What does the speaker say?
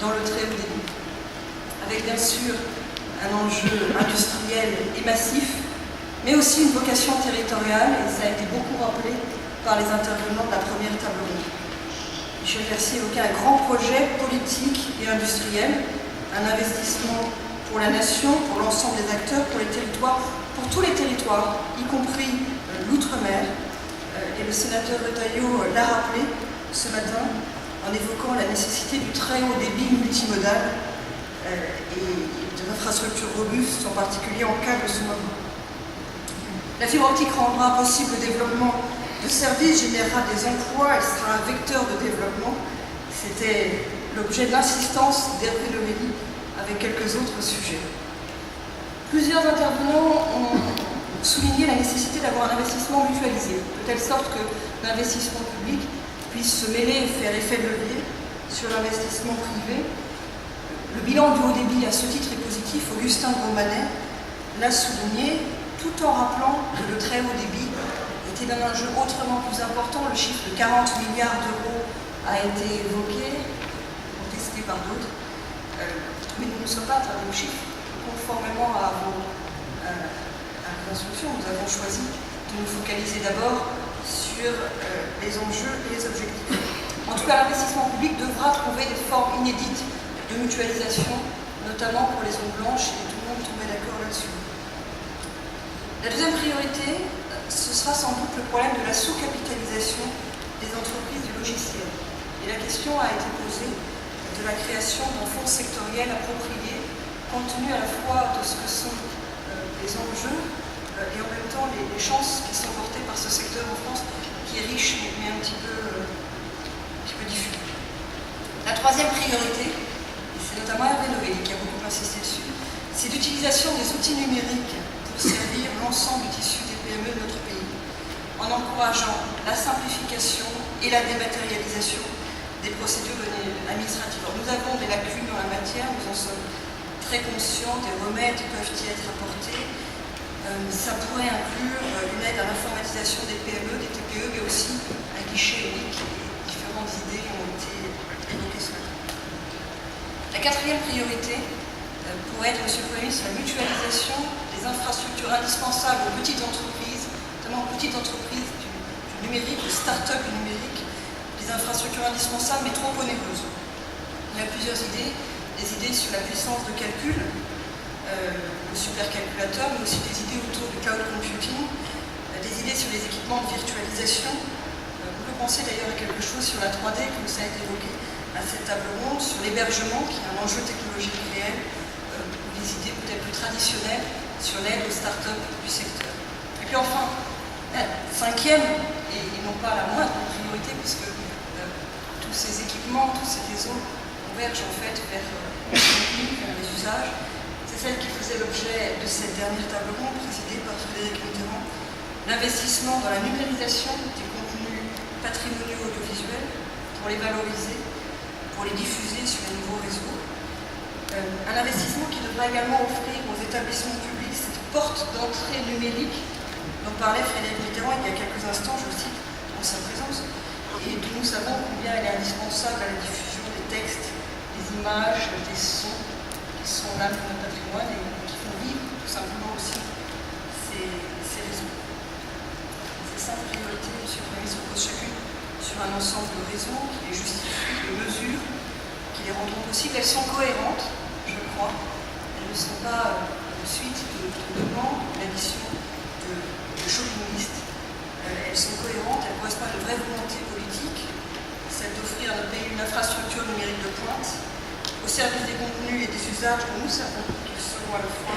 dans le très haut débit, avec bien sûr un enjeu industriel et massif, mais aussi une vocation territoriale, et ça a été beaucoup rappelé par les intervenants de la première table ronde. Michel Mercier évoquait un grand projet politique et industriel, un investissement pour la nation, pour l'ensemble des acteurs, pour les territoires, pour tous les territoires, y compris l'outre-mer. Et le sénateur Retailleau l'a rappelé ce matin en évoquant la nécessité du très haut débit multimodal et de l'infrastructure robuste, en particulier en cas de sous-marin. La fibre optique rendra possible le développement de services, générera des emplois, elle sera un vecteur de développement. C'était l'objet de l'insistance d'Hervé Lomelli avec quelques autres sujets. Plusieurs intervenants ont souligné la nécessité d'avoir un investissement mutualisé, de telle sorte que l'investissement public puisse se mêler et faire effet de levier sur l'investissement privé. Le bilan du haut débit, à ce titre, est positif. Augustin Gros-Manet l'a souligné, tout en rappelant que le très haut débit était d'un enjeu autrement plus important. Le chiffre de 40 milliards d'euros a été évoqué, contesté par d'autres. Mais nous ne sommes pas à vos chiffres. Conformément à vos instructions, nous avons choisi de nous focaliser d'abord sur les enjeux et les objectifs. En tout cas, l'investissement public devra trouver des formes inédites de mutualisation, notamment pour les zones blanches, et tout le monde tombait d'accord là-dessus. La deuxième priorité, ce sera sans doute le problème de la sous-capitalisation des entreprises du logiciel. Et la question a été posée de la création d'un fonds sectoriel approprié, compte tenu à la fois de ce que sont les enjeux et en même temps les chances qui sont portées par ce secteur en France, qui est riche mais un petit peu diffus. La troisième priorité, et c'est notamment Hervé Lomelli qui a beaucoup insisté dessus, c'est l'utilisation des outils numériques pour servir l'ensemble du tissu des PME de notre pays, en encourageant la simplification et la dématérialisation des procédures administratives. Alors, nous avons des lacunes dans la matière, nous en sommes très conscients, des remèdes peuvent y être apportés. Ça pourrait inclure une aide à l'informatisation des PME, des TPE, mais aussi un guichet unique. Différentes idées ont été évoquées ce matin. La quatrième priorité pourrait être, Monsieur le Premier ministre, la mutualisation des infrastructures indispensables aux petites entreprises, notamment aux petites entreprises du numérique, des start-up du numérique, des infrastructures indispensables mais trop onéreuses. Il y a plusieurs idées, des idées sur la puissance de calcul, le supercalculateur, mais aussi des idées autour du cloud computing, des idées sur les équipements de virtualisation. On peut penser d'ailleurs à quelque chose sur la 3D, comme ça a été évoqué à cette table ronde, sur l'hébergement, qui est un enjeu technologique réel, des idées peut-être plus traditionnelles sur l'aide aux startups du secteur. Et puis enfin, la cinquième, et non pas la moindre priorité, puisque tous ces équipements, tous ces réseaux convergent en fait vers les usages, c'est celle qui faisait l'objet de cette dernière table ronde présidée par Frédéric Mitterrand, l'investissement dans la numérisation des contenus patrimoniaux audiovisuels pour les valoriser, pour les diffuser sur les nouveaux réseaux. Un investissement qui devra également offrir aux établissements publics cette porte d'entrée numérique dont parlait Frédéric Mitterrand il y a quelques instants, je le cite, en sa présence, et dont nous savons combien elle est indispensable à la diffusion des textes, des images, des sons, qui sont là pour notre patrimoine et qui font vivre tout simplement aussi ces réseaux. Ces 5 priorités, Monsieur le Premier ministre, reposent chacune sur un ensemble de raisons qui les justifient, de mesures, qui les rendront possibles. Elles sont cohérentes, je crois. Elles ne sont pas une suite de demandes, d'additions, de chauvinistes. Elles sont cohérentes, elles correspondent à une vraie volonté politique, celle d'offrir à notre pays une infrastructure numérique de pointe, au service des contenus et des usages dont nous savons qu'ils seront à la fois